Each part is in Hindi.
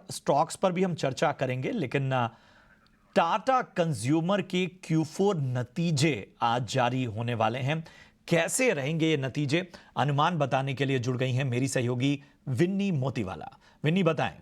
और स्टॉक्स पर भी हम चर्चा करेंगे, लेकिन टाटा कंज्यूमर के Q4 नतीजे आज जारी होने वाले हैं। कैसे रहेंगे ये नतीजे, अनुमान बताने के लिए जुड़ गई हैं मेरी सहयोगी विन्नी मोतीवाला। विन्नी, बताएं।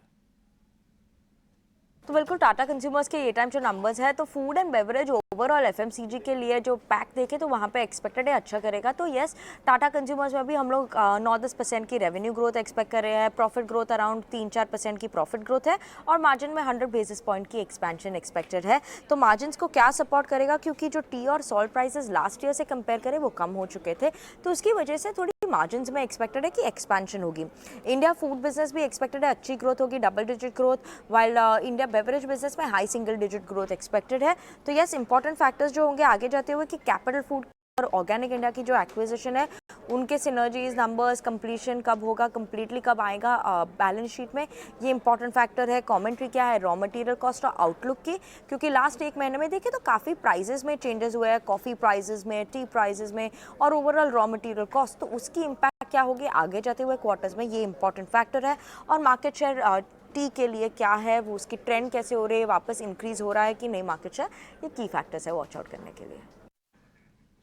तो बिल्कुल टाटा कंज्यूमर्स के ये टाइम जो नंबर्स है, तो food and beverage overall FMCG के लिए जो पैक देखे तो वहाँ पे एक्सपेक्टेड है अच्छा करेगा। तो यस, टाटा कंज्यूमर्स में भी हम लोग 9-10% की रेवेन्यू ग्रोथ एक्सपेक्ट कर रहे हैं। प्रॉफिट ग्रोथ अराउंड 3-4% की प्रॉफिट ग्रोथ है और मार्जिन में 100 बेसिस पॉइंट की एक्सपेंशन एक्सपेक्टेड है। तो मार्जिन को क्या सपोर्ट करेगा, क्योंकि जो टी और सॉल्ट प्राइसेस लास्ट ईयर से कंपेयर करें वो कम हो चुके थे, तो उसकी वजह से थोड़ी मार्जिन में एक्सपेक्टेड है कि एक्सपेंशन होगी। इंडिया फूड बिजनेस भी एक्सपेक्टेड है अच्छी ग्रोथ होगी, double digit growth, while India beverage business में high single digit growth expected है। तो यस, इंपॉर्टेंट फैक्टर्स जो होंगे आगे जाते हुए कि कैपिटल फूड और ऑर्गेनिक इंडिया की जो एक्विजिशन है उनके सिनर्जीज नंबर्स, कंप्लीशन कब होगा, कंप्लीटली कब आएगा बैलेंस शीट में, ये इंपॉर्टेंट फैक्टर है। कमेंट्री क्या है रॉ मटेरियल कॉस्ट और आउटलुक की, क्योंकि लास्ट एक महीने में देखें तो काफ़ी प्राइजेस में चेंजेस हुए हैं, कॉफ़ी प्राइजेस में, टी प्राइजेस में और ओवरऑल रॉ मटेरियल कॉस्ट, तो उसकी इम्पैक्ट क्या होगी आगे जाते हुए क्वार्टर्स में, ये इंपॉर्टेंट फैक्टर है। और मार्केट शेयर टी के लिए क्या है, वो उसकी ट्रेंड कैसे हो रही है, वापस इंक्रीज हो रहा है कि नहीं मार्केट शेयर, ये की फैक्टर्स है वॉच आउट करने के लिए।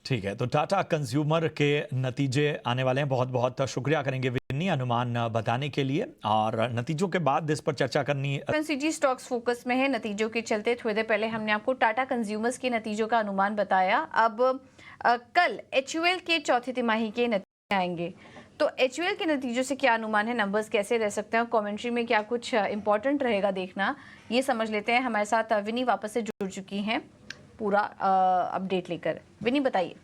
ठीक है, तो टाटा कंज्यूमर के नतीजे आने वाले हैं। बहुत बहुत शुक्रिया करेंगे विन्नी अनुमान बताने के लिए, और नतीजों के बाद इस पर चर्चा करनी। एफएमसीजी स्टॉक्स फोकस में है नतीजों के चलते। थोड़ी देर पहले हमने आपको टाटा कंज्यूमर्स के नतीजों का अनुमान बताया। अब कल एचयूएल के चौथी तिमाही के नतीजे आएंगे, तो एचयूएल के नतीजों से क्या अनुमान है, नंबर्स कैसे रह सकते हैं, कमेंट्री में क्या कुछ इंपॉर्टेंट रहेगा देखना, ये समझ लेते हैं। हमारे साथ विनी वापस से जुड़ चुकी हैं पूरा अपडेट लेकर। विनी, बताइए।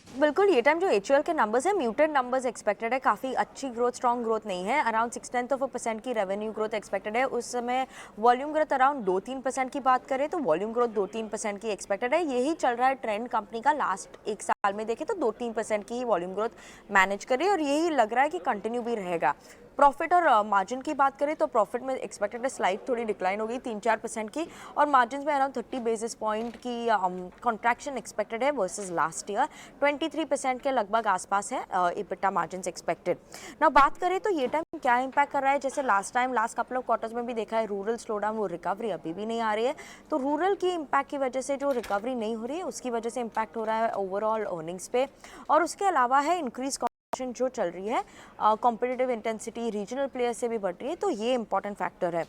बिल्कुल, ये टाइम जो एचयूएल के नंबर्स है म्यूटेड नंबर्स एक्सपेक्टेड है, काफ़ी अच्छी ग्रोथ, स्ट्रॉन्ग ग्रोथ नहीं है। अराउंड 0.6% की रेवेन्यू ग्रोथ एक्सपेक्टेड है। उस समय वॉल्यूम ग्रोथ अराउंड 2-3% की बात करें तो वॉल्यूम ग्रोथ 2-3% की एक्सपेक्टेड है। यही चल रहा है ट्रेंड कंपनी का, लास्ट एक साल में देखें तो 2-3% की ही वॉल्यूम ग्रोथ मैनेज करे और यही लग रहा है कि कंटिन्यू भी रहेगा। प्रॉफिट और मार्जिन की बात करें तो प्रॉफिट में एक्सपेक्टेड है स्लाइड थोड़ी डिक्लाइन होगी 3-4% की, और मार्जिन में अराउंड 30 बेसिस पॉइंट की कॉन्ट्रैक्शन एक्सपेक्टेड है वर्सेस लास्ट ईयर। 23% के लगभग आसपास है इबिटा मार्जिन एक्सपेक्टेड। ना बात करें तो ये टाइम क्या इम्पैक्ट कर रहा है, जैसे लास्ट कपल ऑफ क्वार्टर्स में भी देखा है रूरल स्लो डाउन, वो रिकवरी अभी भी नहीं आ रही है। तो रूरल की इम्पैक्ट की वजह से जो रिकवरी नहीं हो रही है उसकी वजह से इम्पैक्ट हो रहा है ओवरऑल अर्निंग्स पे। और उसके अलावा है इंक्रीज जो चल रही है, कॉम्पिटिटिव इंटेंसिटी रीजनल प्लेयर से भी बढ़ रही है, तो ये इंपॉर्टेंट फैक्टर है।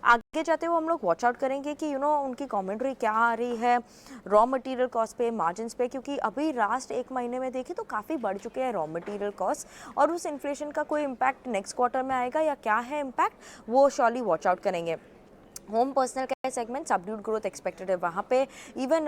आगे जाते हुए हम लोग वॉच आउट करेंगे कि उनकी कमेंट्री क्या आ रही है रॉ मटेरियल कॉस्ट पे, मार्जिन्स पे, क्योंकि अभी लास्ट एक महीने में देखें तो काफ़ी बढ़ चुके हैं रॉ मटेरियल कॉस्ट, और उस इन्फ्लेशन का कोई इम्पैक्ट नेक्स्ट क्वार्टर में आएगा या क्या है इम्पैक्ट, वो श्योरली वॉच आउट करेंगे। Home personal care segment subdued growth expected है वहाँ पे। इवन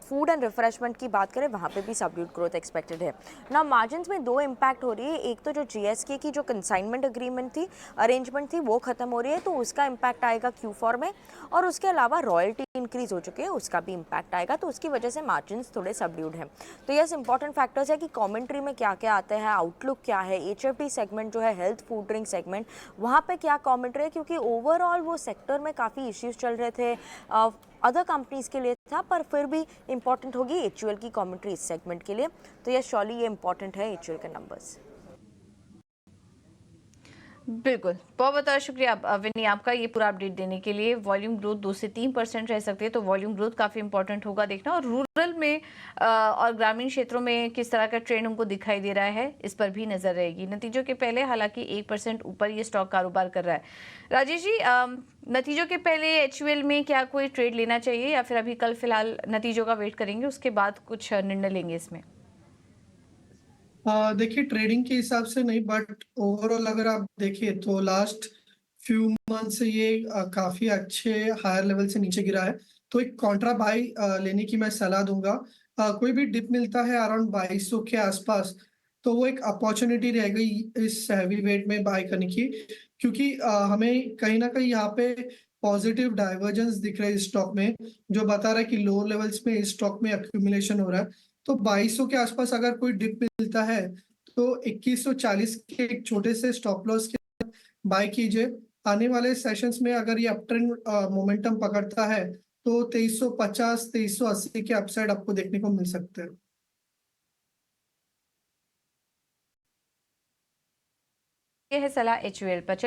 फूड एंड रिफ्रेशमेंट की बात करें वहाँ पे भी सबड्यूड ग्रोथ एक्सपेक्टेड है ना। मार्जिन्स में दो इम्पैक्ट हो रही है, एक तो जो जीएसके की जो कंसाइनमेंट अग्रीमेंट थी, अरेंजमेंट थी, वो खत्म हो रही है, तो उसका इम्पैक्ट आएगा Q4 में, और उसके अलावा रॉयल्टी इंक्रीज हो चुकी है, उसका भी इम्पैक्ट आएगा, तो उसकी वजह से मार्जिन्स थोड़े सबड्यूड हैं। तो यस, इंपॉर्टेंट फैक्टर्स है कि कॉमेंट्री में क्या क्या आते हैं, आउटलुक क्या है, एचएफडी सेगमेंट जो है हेल्थ फूड ड्रिंक सेगमेंट, वहाँ पे क्या कॉमेंट्री है, क्योंकि ओवरऑल वो सेक्टर में काफ़ी इश्यूज चल रहे थे, अदर कंपनीज के लिए था, पर फिर भी इंपॉर्टेंट होगी एचयूएल की कमेंट्री इस सेगमेंट के लिए। तो ये श्योरली ये इंपॉर्टेंट है एचयूएल के नंबर्स। बिल्कुल, बहुत बहुत शुक्रिया विनी आपका ये पूरा अपडेट देने के लिए। वॉल्यूम ग्रोथ 2 से 3% रह सकती है, तो वॉल्यूम ग्रोथ काफ़ी इंपॉर्टेंट होगा देखना, और रूरल में और ग्रामीण क्षेत्रों में किस तरह का ट्रेंड हमको दिखाई दे रहा है इस पर भी नजर रहेगी। नतीजों के पहले हालांकि 1% ऊपर ये स्टॉक कारोबार कर रहा है। राजेश जी, नतीजों के पहले एचयूएल में क्या कोई ट्रेड लेना चाहिए, या फिर अभी कल फिलहाल नतीजों का वेट करेंगे उसके बाद कुछ निर्णय लेंगे इसमें? देखिए, ट्रेडिंग के हिसाब से नहीं, बट ओवरऑल अगर आप देखिए तो लास्ट फ्यू मंथ से ये काफी अच्छे हायर लेवल से नीचे गिरा है, तो एक कॉन्ट्रा बाई लेने की मैं सलाह दूंगा। कोई भी डिप मिलता है अराउंड 2200 के आसपास, तो वो एक अपॉर्चुनिटी रहेगी इस हैवी वेट में बाय करने की, क्योंकि हमें कहीं ना कहीं यहाँ पे पॉजिटिव डाइवर्जेंस दिख रहा है इस स्टॉक में, जो बता रहा है कि लोअर लेवल्स में इस स्टॉक में एक्यूमुलेशन हो रहा है। तो 2200 के आसपास अगर कोई डिप मिलता है तो 2140 के एक छोटे से स्टॉप लॉस के बाय कीजिए। आने वाले सेशंस में अगर ये अपट्रेंड मोमेंटम पकड़ता है तो 2350 2380 के अपसाइड आपको देखने को मिल सकते हैं। ये है सलाह एचयूएल पर। चलिए